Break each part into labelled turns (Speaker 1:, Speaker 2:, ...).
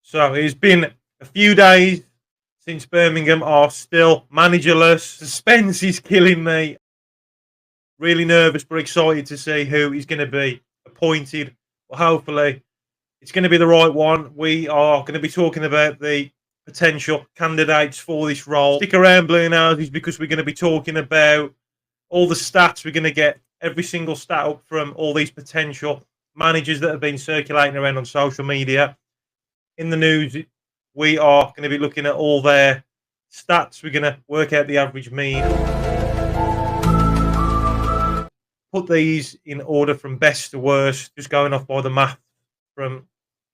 Speaker 1: So it's been a few days since Birmingham are still managerless. Suspense is killing me. Really nervous but excited to see who is going to be appointed. Well, hopefully it's going to be the right one. We are going to be talking about the potential candidates for this role. Stick around, Bluenoses, because we're going to be talking about all the stats. We're going to get every single stat up from all these potential managers that have been circulating around on social media. In the news, we are going to be looking at all their stats. We're going to work out the average mean. Put these in order from best to worst, just going off by the math from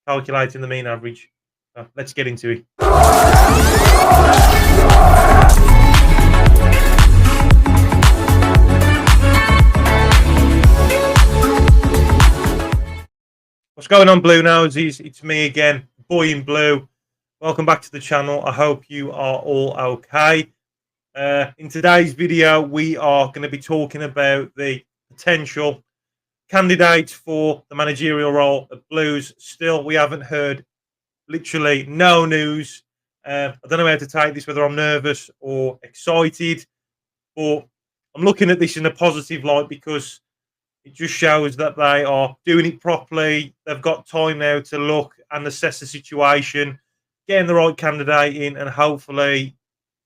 Speaker 1: calculating the mean average. So let's get into it. What's going on, Bluenoses? It's me again, Boy in Blue. Welcome back to the channel. I hope you are all okay. In today's video, we are going to be talking about the potential candidates for the managerial role at Blues. Still, we haven't heard literally no news. I don't know how to take this, whether I'm nervous or excited, but I'm looking at this in a positive light because it just shows that they are doing it properly. They've got time now to look and assess the situation, getting the right candidate in, and hopefully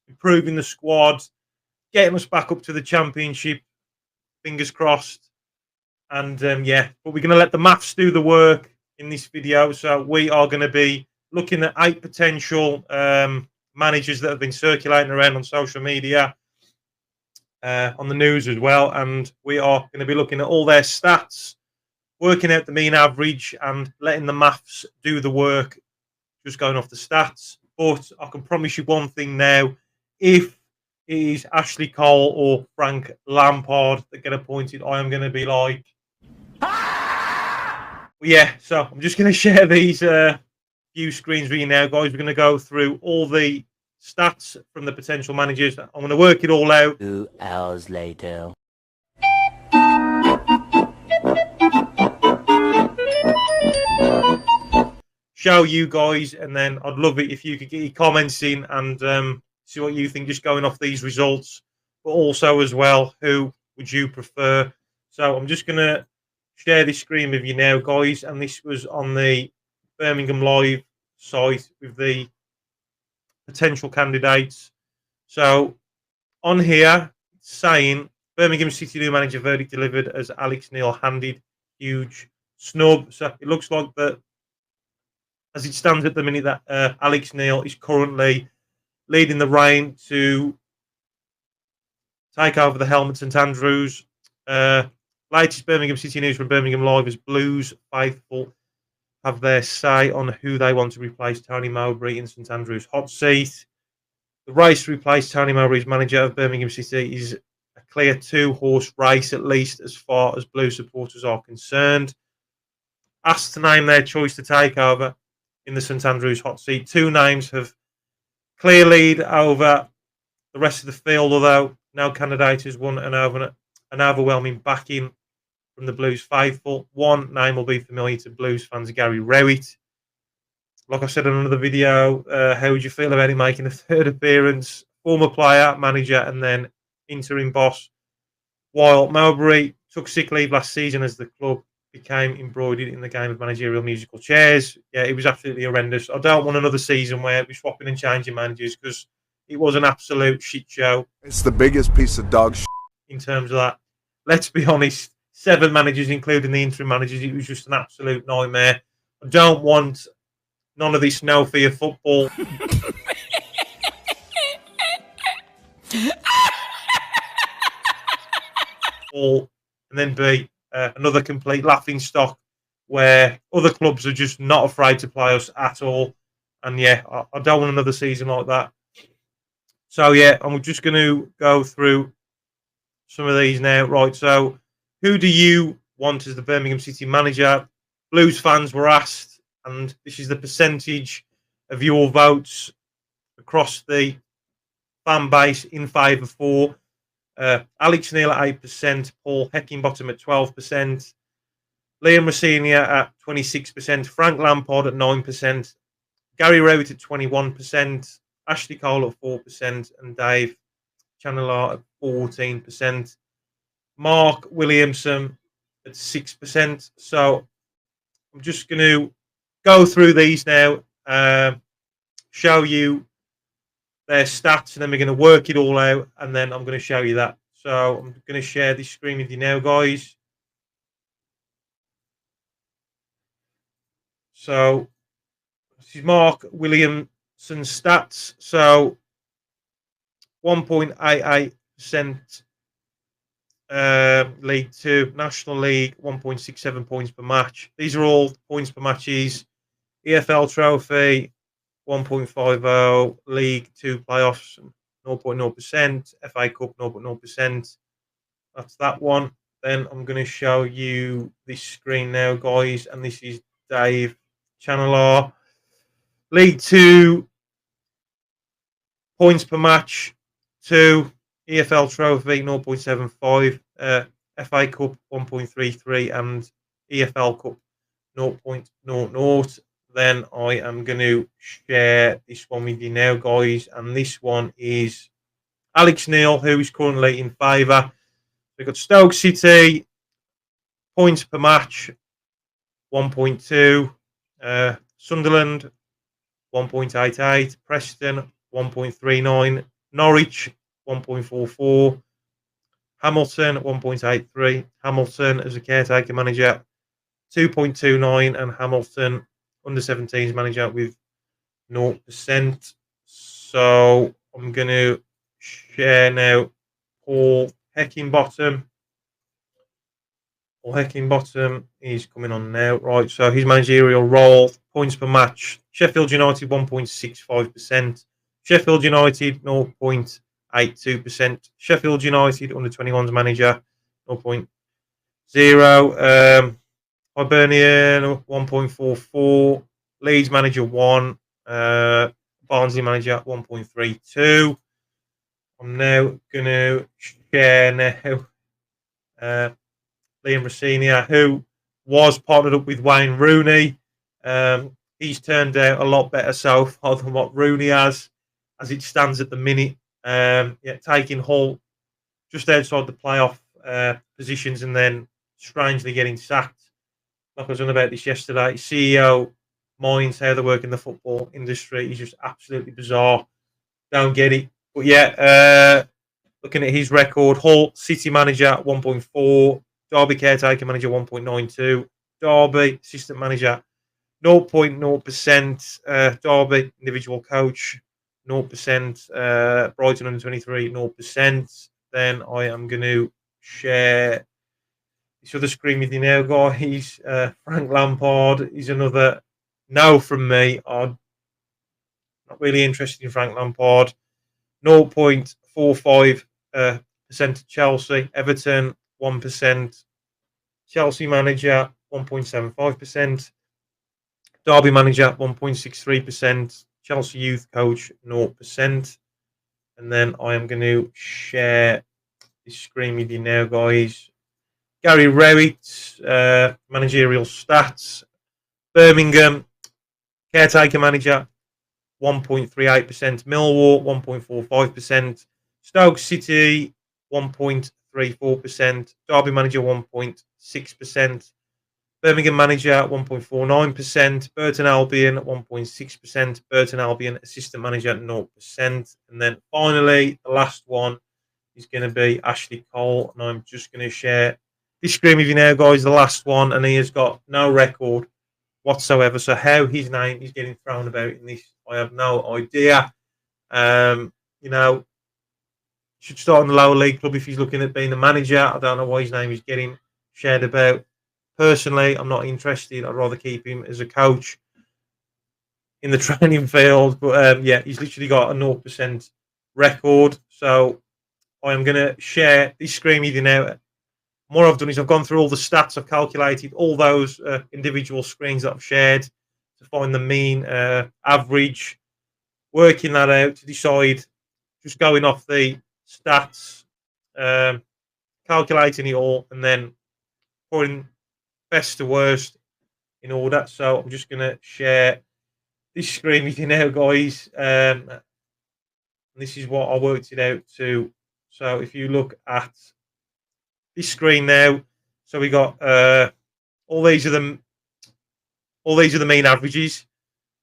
Speaker 1: improving the squad, getting us back up to the championship. Fingers crossed. And yeah, but we're going to let the maths do the work in this video. So we are going to be looking at 8 potential managers that have been circulating around on social media, on the news as well. And we are going to be looking at all their stats, working out the mean average, and letting the maths do the work, just going off the stats. But I can promise you one thing now: if it is Ashley Cole or Frank Lampard that get appointed, I am going to be like, yeah. So I'm just going to share these few screens with you now, guys. We're going to go through all the stats from the potential managers. I'm going to work it all out.
Speaker 2: 2 hours later.
Speaker 1: Show you guys, and then I'd love it if you could get your comments in and see what you think, just going off these results, but also as well, who would you prefer? So I'm just going to share this screen with you now, guys, and this was on the Birmingham Live site with the potential candidates. So on here, it's saying Birmingham City new manager verdict delivered as Alex Neil handed huge snub. So it looks like that, as it stands at the minute, that Alex Neil is currently leading the reign to take over the helm at St Andrews. Latest Birmingham City news from Birmingham Live is Blues faithful have their say on who they want to replace Tony Mowbray in St Andrews' hot seat. The race to replace Tony Mowbray as manager of Birmingham City is a clear 2-horse race, at least as far as Blue supporters are concerned. Asked to name their choice to take over in the St Andrews hot seat, 2 names have clear lead over the rest of the field, although no candidate has won an overwhelming backing from the Blues faithful. One name will be familiar to Blues fans, Gary Rowett. Like I said in another video, how would you feel about him making a 3rd appearance? Former player, manager, and then interim boss. While Mowbray took sick leave last season as the club became embroidered in the game of managerial musical chairs. Yeah, it was absolutely horrendous. I don't want another season where we're swapping and changing managers, because it was an absolute shit show.
Speaker 3: It's the biggest piece of dog shit
Speaker 1: in terms of that. Let's be honest, 7 managers, including the interim managers, it was just an absolute nightmare. I don't want none of this no fear football. And then be another complete laughing stock where other clubs are just not afraid to play us at all. And yeah, I don't want another season like that. So yeah, I'm just going to go through some of these now. Right, so who do you want as the Birmingham City manager? Blues fans were asked, and this is the percentage of your votes across the fan base in favour for Alex Neil at 8%, Paul Heckingbottom at 12%, Liam Rossinia at 26%, Frank Lampard at 9%, Gary Rowett at 21%, Ashley Cole at 4%, and Dave Chandler at 14%. Mark Williamson at 6%. So I'm just going to go through these now, show you their stats, and then we're going to work it all out, and then I'm going to show you that. So I'm going to share this screen with you now, guys. So this is Mark Williamson's stats. So 1.88% League Two, National League 1.67 points per match. These are all points per matches. EFL Trophy 1.50, League Two playoffs 0.0%, FA Cup 0.0%. That's that one. Then I'm going to show you this screen now, guys, and this is Dave Chandler. League Two points per match 2, EFL Trophy 0.75, FA Cup 1.33, and EFL Cup 0.00. Then I am going to share this one with you now, guys, and this one is Alex Neil, who is currently in favour. We've got Stoke City, points per match 1.2, Sunderland 1.88, Preston 1.39, Norwich 1.44, Hamilton 1.83, Hamilton as a caretaker manager 2.29, and Hamilton under 17s manager with 0%. So I'm going to share now Paul Heckingbottom. Paul Heckingbottom is coming on now. Right, so his managerial role, points per match. Sheffield United 1.65%. Sheffield United 0.82%. Sheffield United under 21s manager 0.0. Hibernian 1.44. Leeds manager 1. Barnsley manager 1.32. I'm now going to share now Liam Rossinia, who was partnered up with Wayne Rooney. He's turned out a lot better so far than what Rooney has, as it stands at the minute. Taking Hull just outside the playoff positions and then strangely getting sacked. Like I was on about this yesterday, CEO minds how they work in the football industry is just absolutely bizarre. Don't get it. But looking at his record, Hull City manager 1.4, Derby caretaker manager 1.92, Derby assistant manager 0.0%, Derby individual coach 0%, Brighton under 23 0%. Then I am going to share this other screen with you now, guys. Frank Lampard is another no from me. I'm not really interested in Frank Lampard. 0.45% Chelsea, Everton 1%, Chelsea manager 1.75%, Derby manager 1.63%, Chelsea youth coach 0%. And then I am going to share this screen with you now, guys. Gary Rowett, managerial stats. Birmingham, caretaker manager 1.38%. Millwall 1.45%. Stoke City 1.34%. Derby manager 1.6%. Birmingham manager 1.49%. Burton Albion 1.6%. Burton Albion assistant manager 0%. And then finally, the last one is going to be Ashley Cole. And I'm just going to share this screen with you now, guys. The last one, and he has got no record whatsoever. So how his name is getting thrown about in this, I have no idea. Should start in the lower league club if he's looking at being the manager. I don't know why his name is getting shared about. Personally, I'm not interested. I'd rather keep him as a coach in the training field. But he's literally got a 0% record. So I am going to share this screen with you now. What I've done is I've gone through all the stats. I've calculated all those individual screens that I've shared to find the mean average, working that out to decide, just going off the stats, calculating it all, and then putting best to worst in order. So I'm just going to share this screen with you now, guys. This is what I worked it out to. So if you look at this screen now, so we got all these are the mean averages,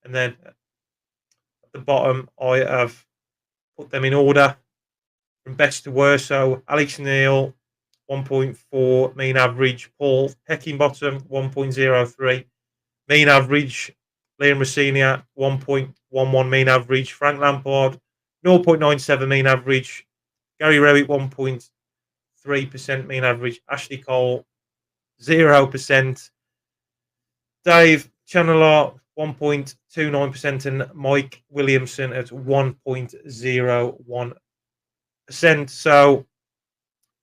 Speaker 1: and then at the bottom I have put them in order from best to worst. So Alex Neil 1.4 mean average, Paul Heckingbottom 1.03 mean average, Liam Rossinia 1.11 mean average, Frank Lampard 0.97 mean average, Gary Rowett 1.3% mean average, Ashley Cole 0%, Dave Channelar 1.29%, and Mike Williamson at 1.01%. So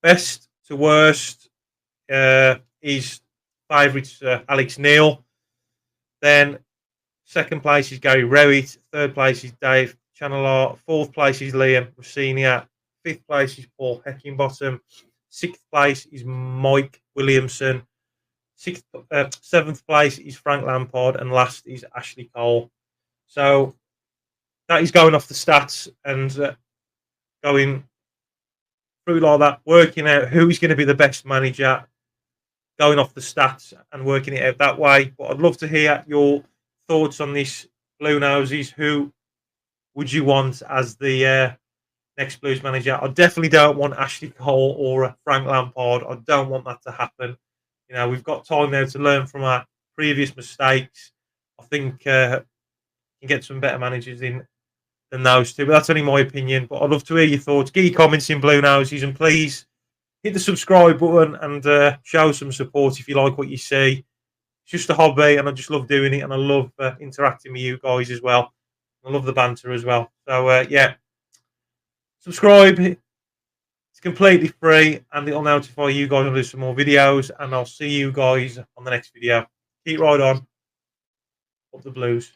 Speaker 1: best to worst is favourites Alex Neil. Then second place is Gary Rowett. Third place is Dave Channelar. Fourth place is Liam Rossinia. Fifth place is Paul Heckingbottom. Sixth place is Mike Williamson. Seventh place is Frank Lampard, and last is Ashley Cole. So that is going off the stats and going through like that, working out who is going to be the best manager, going off the stats and working it out that way. But I'd love to hear your thoughts on this, Bluenoses. Who would you want as the next Blues manager? I definitely don't want Ashley Cole or Frank Lampard. I don't want that to happen. You know, we've got time now to learn from our previous mistakes. I think can get some better managers in than those two. But that's only my opinion. But I'd love to hear your thoughts. Get your comments in, Bluenoses, and please hit the subscribe button and show some support if you like what you see. It's just a hobby, and I just love doing it, and I love interacting with you guys as well. I love the banter as well. So, yeah, subscribe. It's completely free, and it'll notify you guys when I do some more videos, and I'll see you guys on the next video. Keep right on. Up the Blues.